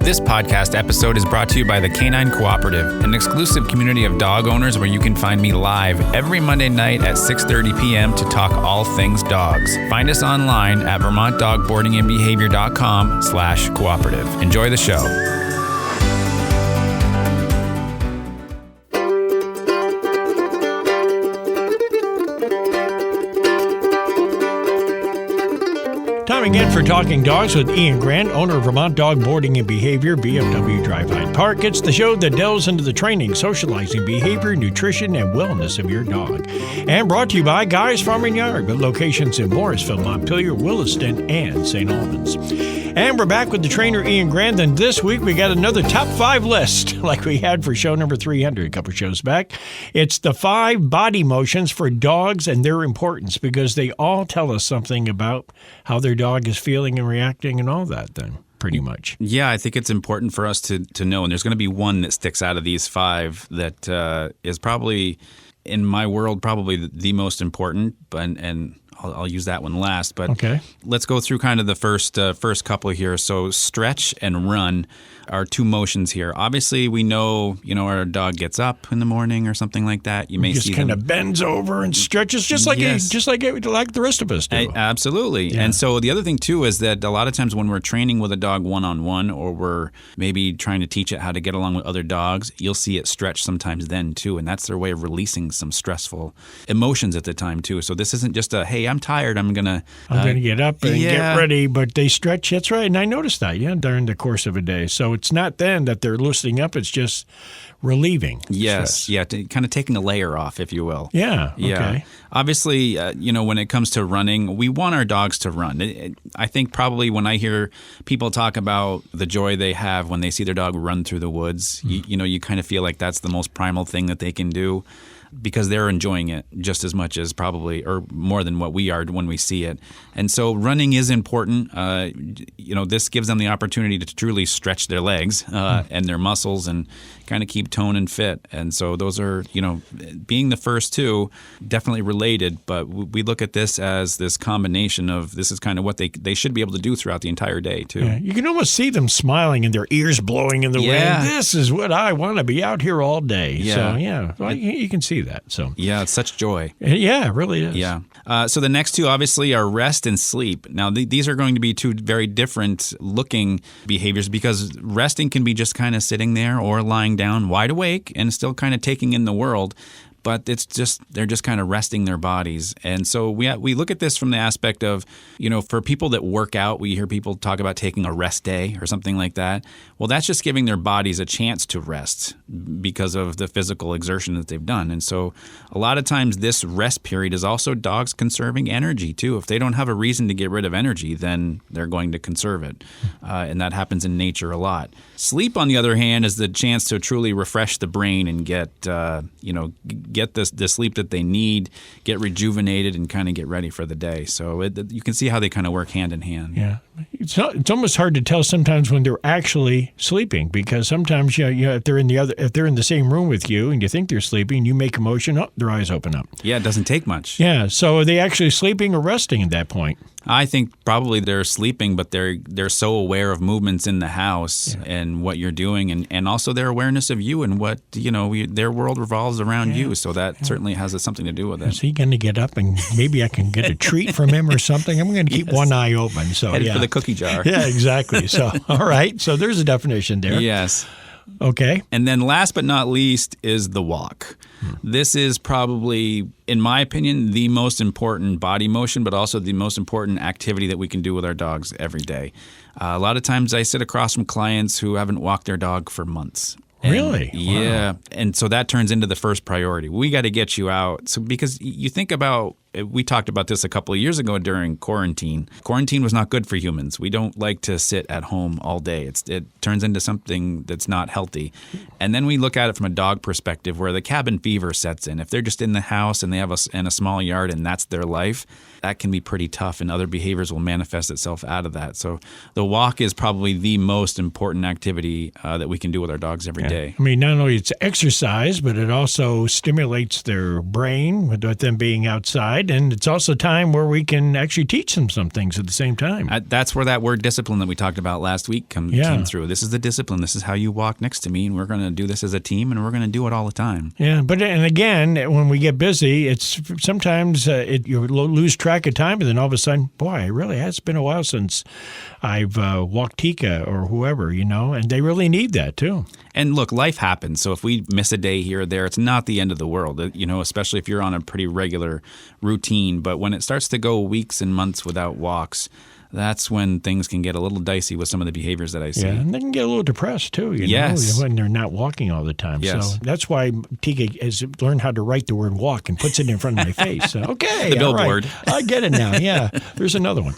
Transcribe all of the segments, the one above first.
This podcast episode is brought to you by the Canine Cooperative, an exclusive community of dog owners where you can find me live every Monday night at 6:30 p.m. to talk all things dogs. Find us online at vermontdogboardingandbehavior.com/cooperative. Enjoy the show. Time again for Talking Dogs with Ian Grant, owner of Vermont Dog Boarding and Behavior, VFW Drive Hyde Park. It's the show that delves into the training, socializing, behavior, nutrition, and wellness of your dog. And brought to you by Guy's Farm and Yard, with locations in Morrisville, Montpelier, Williston, and St. Albans. And we're back with the trainer, Ian Grant, and this week we got another top 5 list, like we had for show number 300 a couple shows back. It's the 5 body motions for dogs and their importance, because they all tell us something about how their dog is feeling and reacting and all that then, pretty much. Yeah, I think it's important for us to know, and there's going to be one that sticks out of these 5 that is probably, in my world, probably the most important, and I'll use that one last. But okay, let's go through kind of the first couple here. So stretch and run are 2 motions here. Obviously, we know, our dog gets up in the morning or something like that. You may just see kind them of bends over and stretches just like the rest of us do. Absolutely. Yeah. And so the other thing too is that a lot of times when we're training with a dog one-on-one, or we're maybe trying to teach it how to get along with other dogs, you'll see it stretch sometimes then too, and that's their way of releasing some stressful emotions at the time too. So this isn't just a, hey, I'm tired, I'm gonna get up and get ready, but they stretch. That's right, and I noticed that during the course of a day. So it's not then that they're loosening up, it's just relieving stress. Kind of taking a layer off, if you will. Yeah. Okay. Obviously, when it comes to running, we want our dogs to run. I think probably when I hear people talk about the joy they have when they see their dog run through the woods, you kind of feel like that's the most primal thing that they can do, because they're enjoying it just as much as probably, or more than what we are when we see it. And so running is important. This gives them the opportunity to truly stretch their legs and their muscles and kind of keep tone and fit. And so those are, being the first 2, definitely related, but we look at this as this combination of, this is kind of what they should be able to do throughout the entire day too. Yeah, you can almost see them smiling and their ears blowing in the wind. This is what I want to be out here all day. Yeah. So you can see that. So yeah, it's such joy. Yeah, it really is. Yeah. So the next 2 obviously are rest and sleep. Now these are going to be 2 very different looking behaviors, because resting can be just kind of sitting there or lying down wide awake and still kind of taking in the world. But they're just kind of resting their bodies. And so we look at this from the aspect of, for people that work out, we hear people talk about taking a rest day or something like that. Well, that's just giving their bodies a chance to rest because of the physical exertion that they've done. And so a lot of times this rest period is also dogs conserving energy too. If they don't have a reason to get rid of energy, then they're going to conserve it. And that happens in nature a lot. Sleep, on the other hand, is the chance to truly refresh the brain and get the sleep that they need, get rejuvenated, and kind of get ready for the day. So you can see how they kind of work hand in hand. Yeah. It's almost hard to tell sometimes when they're actually sleeping, because sometimes if they're in the same room with you and you think they're sleeping, you make a motion, their eyes open up. Yeah, it doesn't take much. Yeah. So are they actually sleeping or resting at that point? I think probably they're sleeping, but they're so aware of movements in the house and what you're doing, and also their awareness of you and what their world revolves around you. So that certainly has something to do with it. Is he going to get up and maybe I can get a treat from him or something? I'm going to keep one eye open. So headed for the cookie jar. Yeah, exactly. So all right. So there's a definition there. Yes. Okay. And then last but not least is the walk. This is probably, in my opinion, the most important body motion, but also the most important activity that we can do with our dogs every day. A lot of times I sit across from clients who haven't walked their dog for months. Really? Yeah. Wow. And so that turns into the first priority. We got to get you out. So because you think about, we talked about this a couple of years ago during quarantine. Quarantine was not good for humans. We don't like to sit at home all day. It turns into something that's not healthy. And then we look at it from a dog perspective where the cabin fever sets in. If they're just in the house and they have a small yard and that's their life, that can be pretty tough, and other behaviors will manifest itself out of that. So the walk is probably the most important activity that we can do with our dogs every day. I mean, not only it's exercise, but it also stimulates their brain with them being outside. right? And it's also time where we can actually teach them some things at the same time. That's where that word discipline that we talked about last week came through. This is the discipline. This is how you walk next to me, and we're going to do this as a team, and we're going to do it all the time. Yeah, and again, when we get busy, it's sometimes you lose track of time, and then all of a sudden, boy, it really has been a while since I've walked Tika or whoever, and they really need that too. And look, life happens. So if we miss a day here or there, it's not the end of the world, especially if you're on a pretty regular routine. But when it starts to go weeks and months without walks, that's when things can get a little dicey with some of the behaviors that I see. Yeah, and they can get a little depressed too, Yes. when they're not walking all the time. Yes. So that's why Tika has learned how to write the word walk and puts it in front of my face. So, okay, the billboard. All right. I get it now. Yeah, there's another one.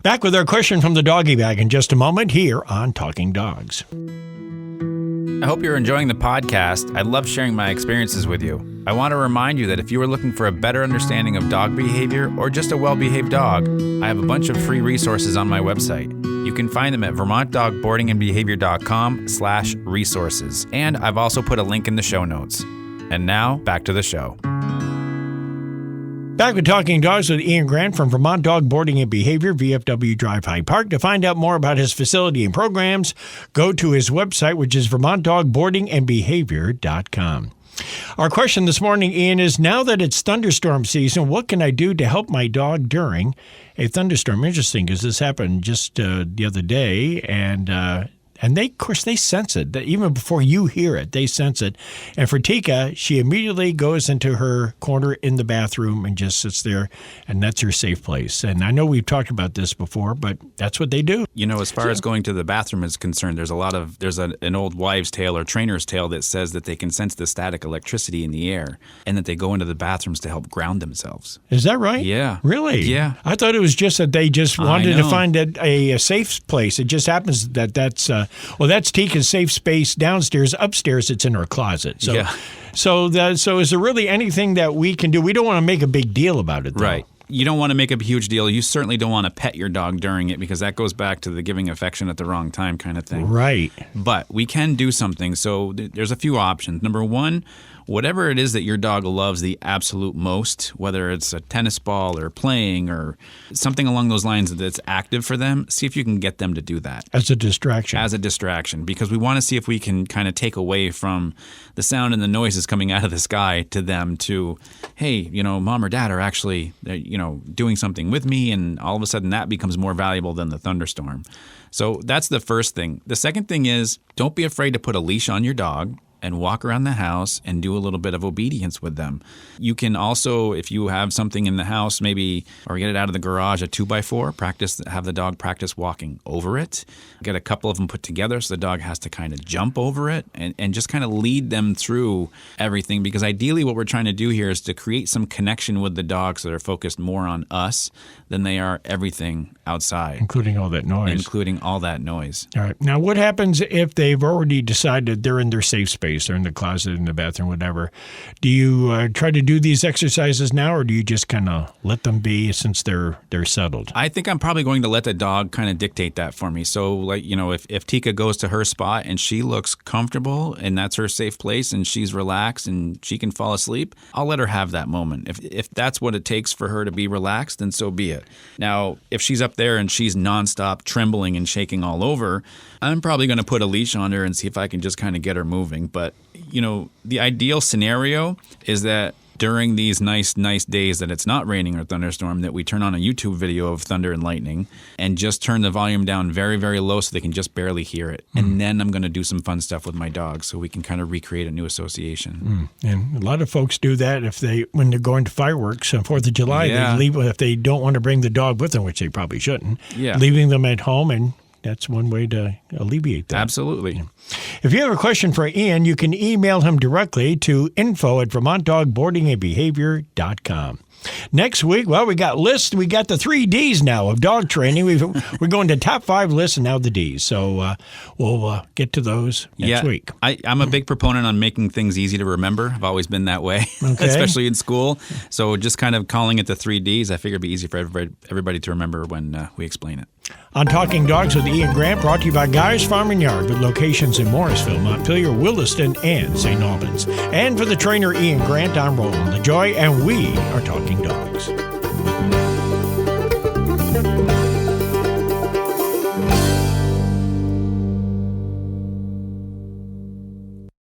Back with our question from the doggy bag in just a moment here on Talking Dogs. I hope you're enjoying the podcast. I love sharing my experiences with you. I want to remind you that if you are looking for a better understanding of dog behavior or just a well-behaved dog, I have a bunch of free resources on my website. You can find them at vermontdogboardingandbehavior.com/resources. And I've also put a link in the show notes. And now, back to the show. Back with Talking Dogs with Ian Grant from Vermont Dog Boarding and Behavior, VFW Drive Hyde Park. To find out more about his facility and programs, go to his website, which is vermontdogboardingandbehavior.com. Our question this morning, Ian, is now that it's thunderstorm season, what can I do to help my dog during a thunderstorm? Interesting, because this happened just the other day, and they, of course, they sense it. Even before you hear it, they sense it. And for Tika, she immediately goes into her corner in the bathroom and just sits there, and that's her safe place. And I know we've talked about this before, but that's what they do. As far as going to the bathroom is concerned, there's an old wives' tale or trainer's tale that says that they can sense the static electricity in the air and that they go into the bathrooms to help ground themselves. Is that right? Yeah. Really? Yeah. I thought it was just that they just wanted to find a safe place. It just happens that's Tika's safe space downstairs. Upstairs, it's in her closet. So, yeah. So is there really anything that we can do? We don't want to make a big deal about it, though. Right. You don't want to make a huge deal. You certainly don't want to pet your dog during it because that goes back to the giving affection at the wrong time kind of thing. Right. But we can do something. So there's a few options. Number one, whatever it is that your dog loves the absolute most, whether it's a tennis ball or playing or something along those lines that's active for them, see if you can get them to do that. As a distraction. As a distraction, because we want to see if we can kind of take away from the sound and the noises coming out of the sky to them to, hey, mom or dad are actually, doing something with me, and all of a sudden that becomes more valuable than the thunderstorm. So that's the first thing. The second thing is don't be afraid to put a leash on your dog and walk around the house and do a little bit of obedience with them. You can also, if you have something in the house, maybe, or get it out of the garage, a 2x4, have the dog practice walking over it. Get a couple of them put together so the dog has to kind of jump over it and just kind of lead them through everything. Because ideally what we're trying to do here is to create some connection with the dog so they're focused more on us than they are everything outside. Including all that noise. All right. Now, what happens if they've already decided they're in their safe space? They're in the closet, in the bathroom, whatever. Do you try to do these exercises now, or do you just kind of let them be since they're settled? I think I'm probably going to let the dog kind of dictate that for me. So, if Tika goes to her spot and she looks comfortable and that's her safe place and she's relaxed and she can fall asleep, I'll let her have that moment. If that's what it takes for her to be relaxed, then so be it. Now, if she's up there and she's nonstop trembling and shaking all over, I'm probably going to put a leash on her and see if I can just kind of get her moving. But, the ideal scenario is that during these nice days that it's not raining or thunderstorm, that we turn on a YouTube video of thunder and lightning and just turn the volume down very, very low so they can just barely hear it. And then I'm going to do some fun stuff with my dog so we can kind of recreate a new association. And a lot of folks do that when they're going to fireworks on 4th of July. They leave if they don't want to bring the dog with them, which they probably shouldn't. Yeah. Leaving them at home, and that's one way to alleviate that. Absolutely. If you have a question for Ian, you can email him directly to info@vermontdogboardingandbehavior.com. Next week, we got lists. We got the 3 Ds now of dog training. We're going to top 5 lists and now the Ds. So we'll get to those next week. I'm a big proponent on making things easy to remember. I've always been that way, especially in school. So just kind of calling it the 3 Ds, I figure it'd be easy for everybody to remember when we explain it. On Talking Dogs with Ian Grant, brought to you by Guy's Farm and Yard, with locations in Morrisville, Montpelier, Williston, and St. Albans. And for the trainer Ian Grant, I'm Roland LaJoy, and we are Talking Dogs.